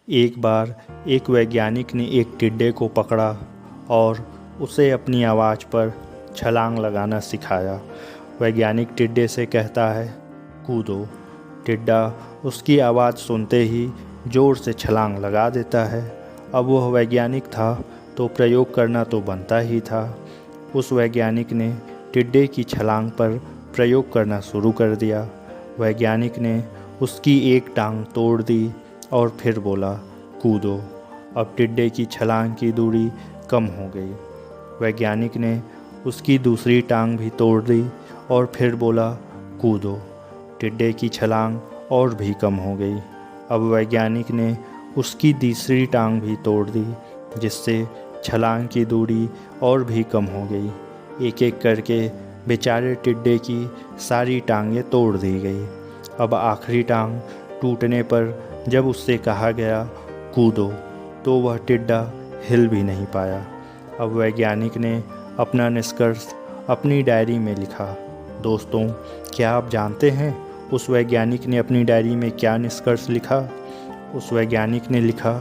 एक बार एक वैज्ञानिक ने एक टिड्डे को पकड़ा और उसे अपनी आवाज़ पर छलांग लगाना सिखाया। वैज्ञानिक टिड्डे से कहता है, कूदो। टिड्डा उसकी आवाज़ सुनते ही ज़ोर से छलांग लगा देता है। अब वह वैज्ञानिक था तो प्रयोग करना तो बनता ही था। उस वैज्ञानिक ने टिड्डे की छलांग पर प्रयोग करना शुरू कर दिया। वैज्ञानिक ने उसकी एक टांग तोड़ दी और फिर बोला, कूदो। अब टिड्डे की छलांग की दूरी कम हो गई। वैज्ञानिक ने उसकी दूसरी टांग भी तोड़ दी और फिर बोला, कूदो। टिड्डे की छलांग और भी कम हो गई। अब वैज्ञानिक ने उसकी तीसरी टांग भी तोड़ दी, जिससे छलांग की दूरी और भी कम हो गई। एक एक करके बेचारे टिड्डे की सारी टांगें तोड़ दी गई। अब आखिरी टांग टूटने पर जब उससे कहा गया, कूदो, तो वह टिड्डा हिल भी नहीं पाया। अब वैज्ञानिक ने अपना निष्कर्ष अपनी डायरी में लिखा। दोस्तों, क्या आप जानते हैं उस वैज्ञानिक ने अपनी डायरी में क्या निष्कर्ष लिखा? उस वैज्ञानिक ने लिखा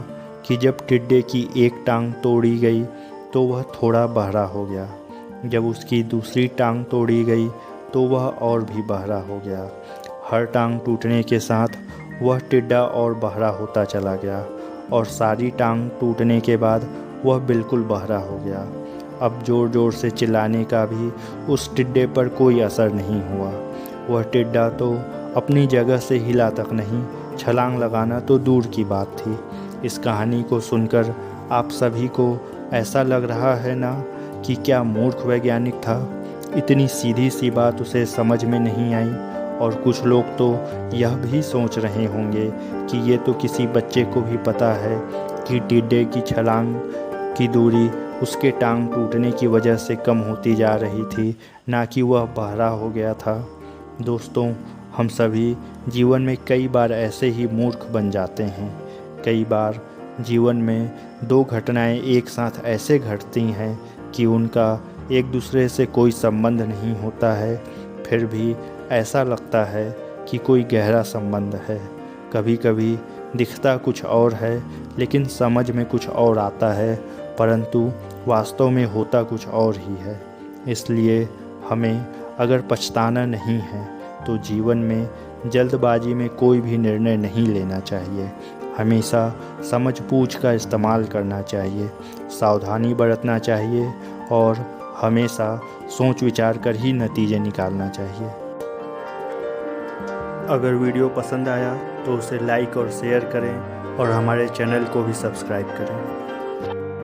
कि जब टिड्डे की एक टांग तोड़ी गई तो वह थोड़ा बहरा हो गया। जब उसकी दूसरी टांग तोड़ी गई तो वह और भी बहरा हो गया। हर टांग टूटने के साथ वह टिड्डा और बहरा होता चला गया और सारी टांग टूटने के बाद वह बिल्कुल बहरा हो गया। अब ज़ोर ज़ोर से चिल्लाने का भी उस टिड्डे पर कोई असर नहीं हुआ। वह टिड्डा तो अपनी जगह से हिला तक नहीं, छलांग लगाना तो दूर की बात थी। इस कहानी को सुनकर आप सभी को ऐसा लग रहा है ना कि क्या मूर्ख वैज्ञानिक था, इतनी सीधी सी बात उसे समझ में नहीं आई। और कुछ लोग तो यह भी सोच रहे होंगे कि ये तो किसी बच्चे को भी पता है कि टिड्डे की छलांग की दूरी उसके टांग टूटने की वजह से कम होती जा रही थी, ना कि वह बहरा हो गया था। दोस्तों, हम सभी जीवन में कई बार ऐसे ही मूर्ख बन जाते हैं। कई बार जीवन में दो घटनाएं एक साथ ऐसे घटती हैं कि उनका एक दूसरे से कोई संबंध नहीं होता है, फिर भी ऐसा लगता है कि कोई गहरा संबंध है। कभी कभी दिखता कुछ और है लेकिन समझ में कुछ और आता है, परंतु वास्तव में होता कुछ और ही है। इसलिए हमें अगर पछताना नहीं है तो जीवन में जल्दबाजी में कोई भी निर्णय नहीं लेना चाहिए। हमेशा समझ बूझ का इस्तेमाल करना चाहिए, सावधानी बरतना चाहिए और हमेशा सोच विचार कर ही नतीजे निकालना चाहिए। अगर वीडियो पसंद आया तो उसे लाइक और शेयर करें और हमारे चैनल को भी सब्सक्राइब करें।